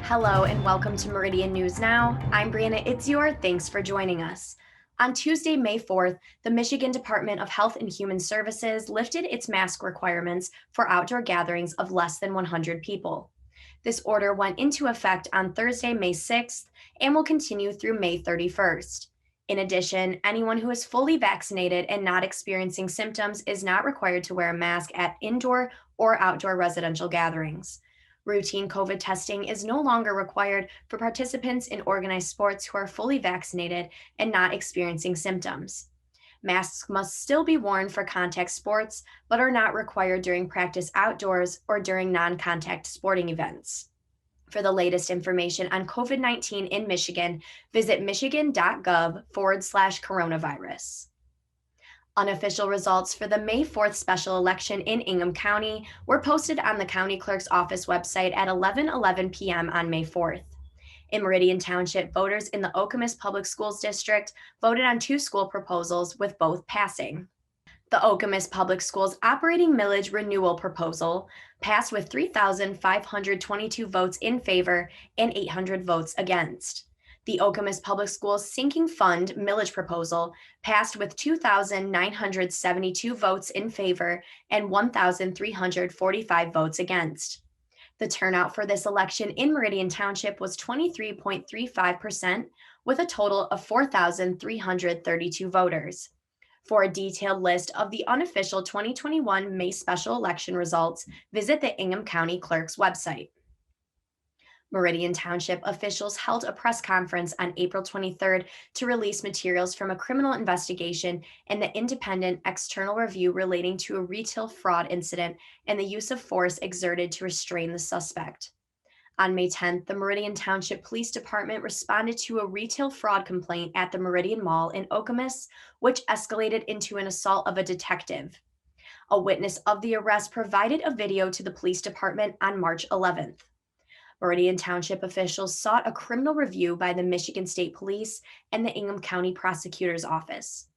Hello and welcome to Meridian News Now. I'm Brianna Itzior. Thanks for joining us. On Tuesday, May 4th, the Michigan Department of Health and Human Services lifted its mask requirements for outdoor gatherings of less than 100 people. This order went into effect on Thursday, May 6th, and will continue through May 31st. In addition, anyone who is fully vaccinated and not experiencing symptoms is not required to wear a mask at indoor or outdoor residential gatherings. Routine COVID testing is no longer required for participants in organized sports who are fully vaccinated and not experiencing symptoms. Masks must still be worn for contact sports, but are not required during practice outdoors or during non contact sporting events. For the latest information on COVID 19 in Michigan, visit michigan.gov/coronavirus. Unofficial results for the May 4th special election in Ingham County were posted on the county clerk's office website at 11:11 p.m. on May 4th. In Meridian Township, voters in the Okemos Public Schools District voted on two school proposals, with both passing. The Okemos Public Schools operating millage renewal proposal passed with 3,522 votes in favor and 800 votes against. The Okemos Public Schools Sinking Fund millage proposal passed with 2,972 votes in favor and 1,345 votes against. The turnout for this election in Meridian Township was 23.35%, with a total of 4,332 voters. For a detailed list of the unofficial 2021 May special election results, visit the Ingham County Clerk's website. Meridian Township officials held a press conference on April 23rd to release materials from a criminal investigation and the independent external review relating to a retail fraud incident and the use of force exerted to restrain the suspect. On May 10th, the Meridian Township Police Department responded to a retail fraud complaint at the Meridian Mall in Okemos, which escalated into an assault of a detective. A witness of the arrest provided a video to the police department on March 11th. Meridian Township officials sought a criminal review by the Michigan State Police and the Ingham County Prosecutor's Office.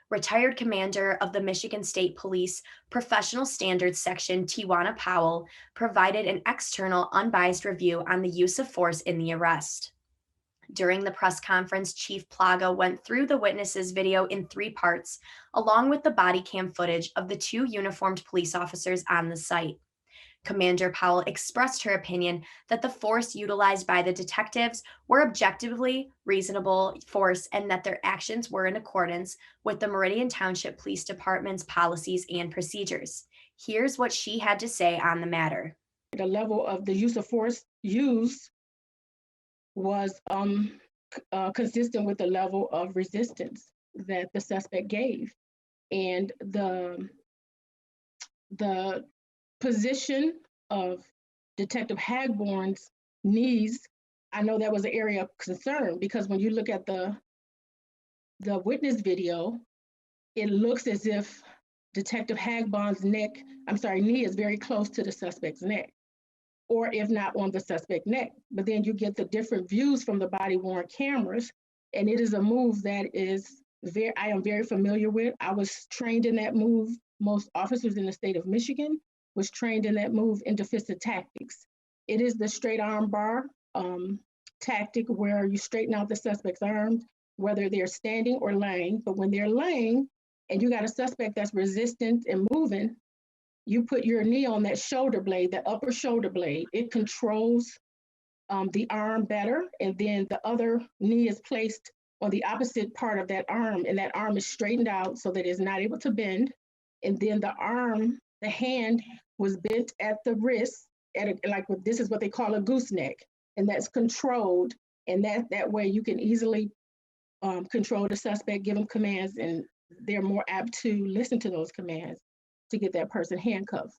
Retired Commander of the Michigan State Police Professional Standards Section, Tiwana Powell, provided an external, unbiased review on the use of force in the arrest. During the press conference, Chief Plaga went through the witness's video in three parts, along with the body cam footage of the two uniformed police officers on the site. Commander Powell expressed her opinion that the force utilized by the detectives were objectively reasonable force and that their actions were in accordance with the Meridian Township Police Department's policies and procedures. Here's what she had to say on the matter. The level of the use of force used was consistent with the level of resistance that the suspect gave. And the position of Detective Hagborn's knees, I know that was an area of concern, because when you look at the witness video, it looks as if Detective Hagborn's knee is very close to the suspect's neck, or if not on the suspect's neck. But then you get the different views from the body-worn cameras, and it is a move that I am very familiar with. I was trained in that move. Most officers in the state of Michigan was trained in that move in defensive tactics. It is the straight arm bar tactic where you straighten out the suspect's arms, whether they're standing or laying. But when they're laying and you got a suspect that's resistant and moving, you put your knee on that shoulder blade, the upper shoulder blade. It controls the arm better. And then the other knee is placed on the opposite part of that arm, and that arm is straightened out so that it's not able to bend. And then the hand was bent at the wrist, this is what they call a gooseneck, and that's controlled. And that way you can easily control the suspect, give them commands, and they're more apt to listen to those commands to get that person handcuffed.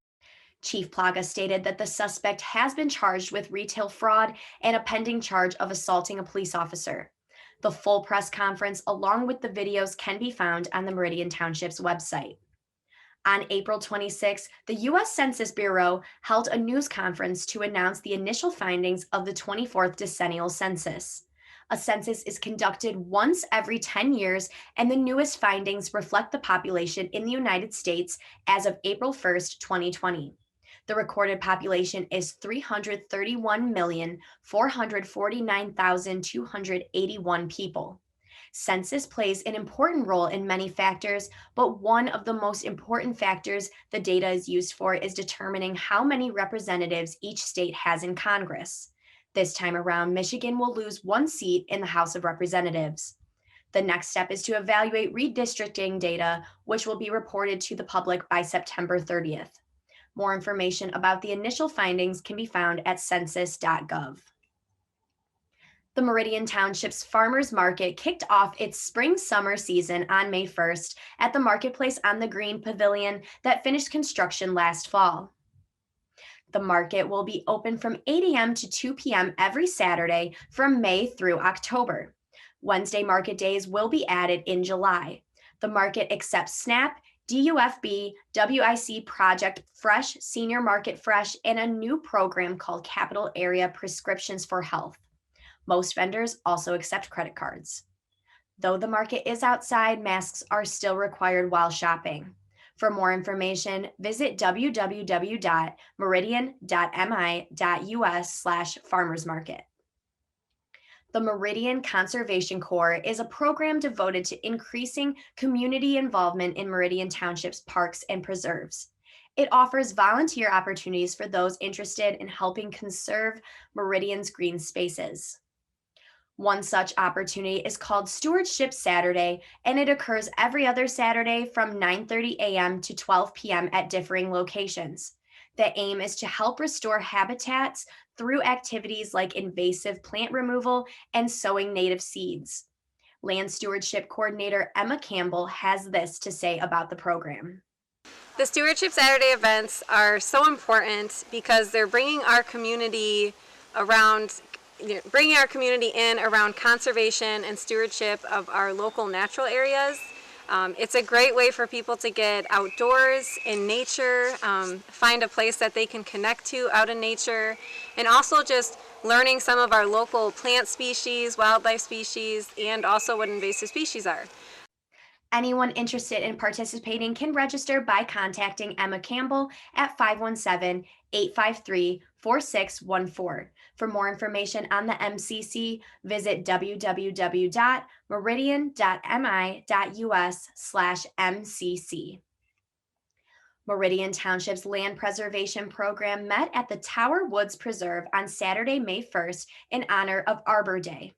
Chief Plaga stated that the suspect has been charged with retail fraud and a pending charge of assaulting a police officer. The full press conference, along with the videos, can be found on the Meridian Township's website. On April 26, the U.S. Census Bureau held a news conference to announce the initial findings of the 24th decennial census. A census is conducted once every 10 years, and the newest findings reflect the population in the United States as of April 1st, 2020. The recorded population is 331,449,281 people. Census plays an important role in many factors, but one of the most important factors the data is used for is determining how many representatives each state has in Congress. This time around, Michigan will lose one seat in the House of Representatives. The next step is to evaluate redistricting data, which will be reported to the public by September 30th. More information about the initial findings can be found at census.gov. The Meridian Township's Farmers Market kicked off its spring-summer season on May 1st at the Marketplace on the Green Pavilion that finished construction last fall. The market will be open from 8 a.m. to 2 p.m. every Saturday from May through October. Wednesday market days will be added in July. The market accepts SNAP, DUFB, WIC Project Fresh, Senior Market Fresh, and a new program called Capital Area Prescriptions for Health. Most vendors also accept credit cards. Though the market is outside, masks are still required while shopping. For more information, visit www.meridian.mi.us/farmersmarket. The Meridian Conservation Corps is a program devoted to increasing community involvement in Meridian Township's parks and preserves. It offers volunteer opportunities for those interested in helping conserve Meridian's green spaces. One such opportunity is called Stewardship Saturday, and it occurs every other Saturday from 9:30 a.m. to 12 p.m. at differing locations. The aim is to help restore habitats through activities like invasive plant removal and sowing native seeds. Land Stewardship Coordinator Emma Campbell has this to say about the program. The Stewardship Saturday events are so important because they're bringing our community in around conservation and stewardship of our local natural areas. It's a great way for people to get outdoors in nature, find a place that they can connect to out in nature, and also just learning some of our local plant species, wildlife species, and also what invasive species are. Anyone interested in participating can register by contacting Emma Campbell at 517-853-4614. For more information on the MCC, visit www.meridian.mi.us/MCC. Meridian Township's Land Preservation Program met at the Tower Woods Preserve on Saturday, May 1st in honor of Arbor Day.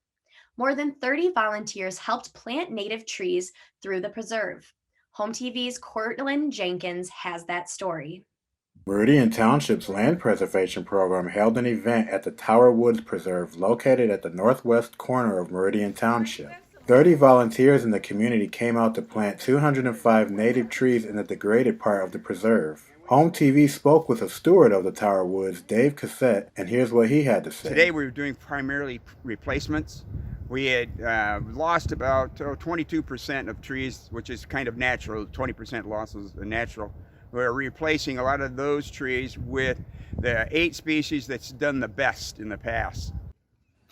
More than 30 volunteers helped plant native trees through the preserve. HOMTV's Cortland Jenkins has that story. Meridian Township's Land Preservation Program held an event at the Tower Woods Preserve located at the northwest corner of Meridian Township. 30 volunteers in the community came out to plant 205 native trees in the degraded part of the preserve. HOMTV spoke with a steward of the Tower Woods, Dave Cassette, and here's what he had to say. Today we were doing primarily replacements. We had lost about 22% of trees, which is kind of natural. 20% losses are natural. We're replacing a lot of those trees with the 8 species that's done the best in the past.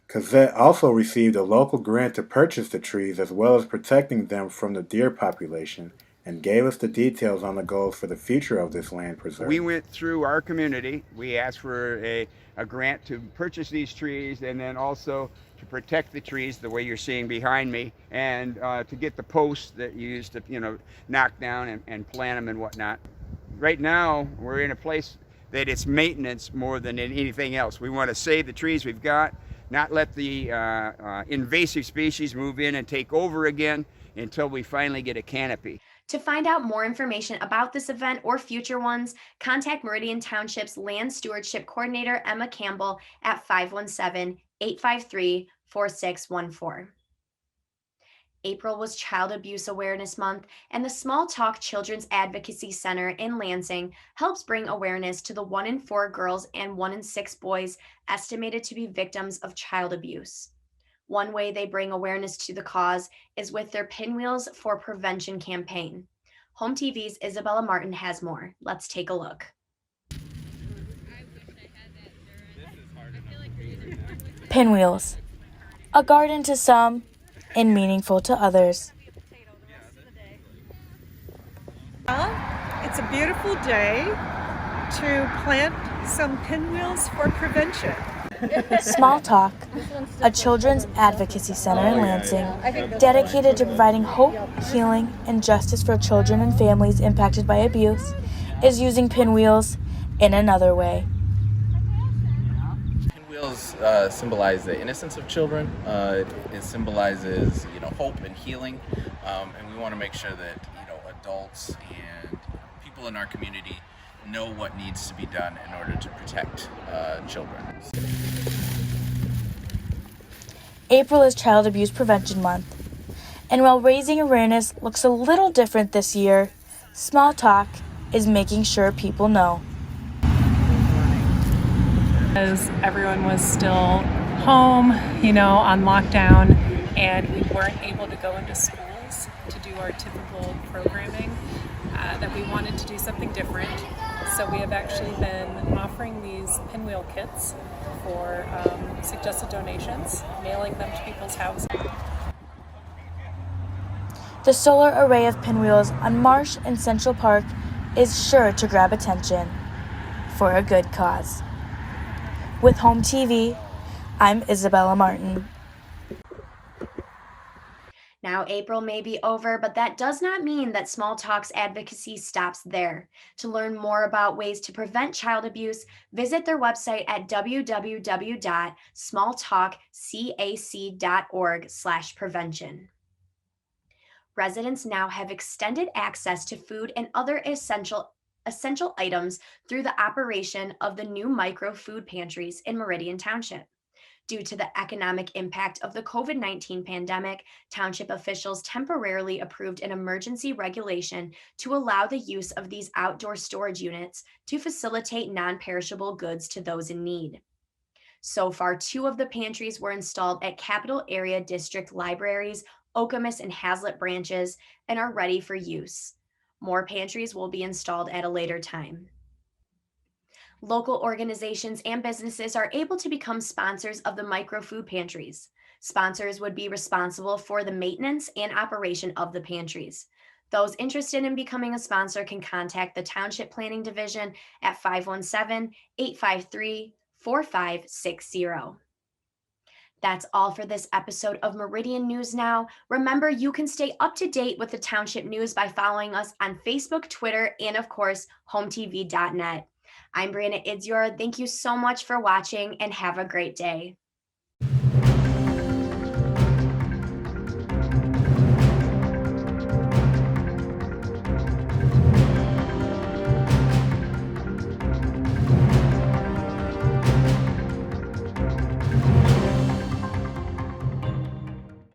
Cassette also received a local grant to purchase the trees as well as protecting them from the deer population, and gave us the details on the goals for the future of this land preserve. We went through our community. We asked for a grant to purchase these trees and then also to protect the trees the way you're seeing behind me, and to get the posts that you used to knock down and plant them and whatnot. Right now we're in a place that it's maintenance more than anything else. We want to save the trees we've got, not let the invasive species move in and take over again until we finally get a canopy. To find out more information about this event or future ones, contact Meridian Township's Land Stewardship Coordinator Emma Campbell at 517-853-4614. April was Child Abuse Awareness Month, and the Small Talk Children's Advocacy Center in Lansing helps bring awareness to the 1 in 4 girls and 1 in 6 boys estimated to be victims of child abuse. One way they bring awareness to the cause is with their Pinwheels for Prevention campaign. HOMTV's Isabella Martin has more. Let's take a look. Pinwheels, a garden to some and meaningful to others. It's a beautiful day to plant some pinwheels for prevention. Small Talk, a children's advocacy center in Lansing, dedicated to providing hope, healing, and justice for children and families impacted by abuse, is using pinwheels in another way. Pinwheels symbolize the innocence of children. It symbolizes, hope and healing, and we want to make sure that adults and people in our community know what needs to be done in order to protect children. April is Child Abuse Prevention Month, and while raising awareness looks a little different this year, Small Talk is making sure people know. As everyone was still home, on lockdown, and we weren't able to go into schools to do our typical programming, that we wanted to do something different. So we have actually been offering these pinwheel kits for suggested donations, mailing them to people's houses. The solar array of pinwheels on Marsh and Central Park is sure to grab attention for a good cause. With HOMTV, I'm Isabella Martin. Now, April may be over, but that does not mean that Small Talk's advocacy stops there. To learn more about ways to prevent child abuse, visit their website at www.smalltalkcac.org/prevention. Residents now have extended access to food and other essential items through the operation of the new micro food pantries in Meridian Township. Due to the economic impact of the COVID-19 pandemic, township officials temporarily approved an emergency regulation to allow the use of these outdoor storage units to facilitate non-perishable goods to those in need. So far, 2 of the pantries were installed at Capital Area District Libraries, Okemos and Hazlet branches, and are ready for use. More pantries will be installed at a later time. Local organizations and businesses are able to become sponsors of the micro food pantries. Sponsors would be responsible for the maintenance and operation of the pantries. Those interested in becoming a sponsor can contact the Township Planning Division at 517-853-4560. That's all for this episode of Meridian News Now. Remember, you can stay up to date with the Township News by following us on Facebook, Twitter, and of course, HOMTV.net. I'm Brianna Idzior. Thank you so much for watching and have a great day.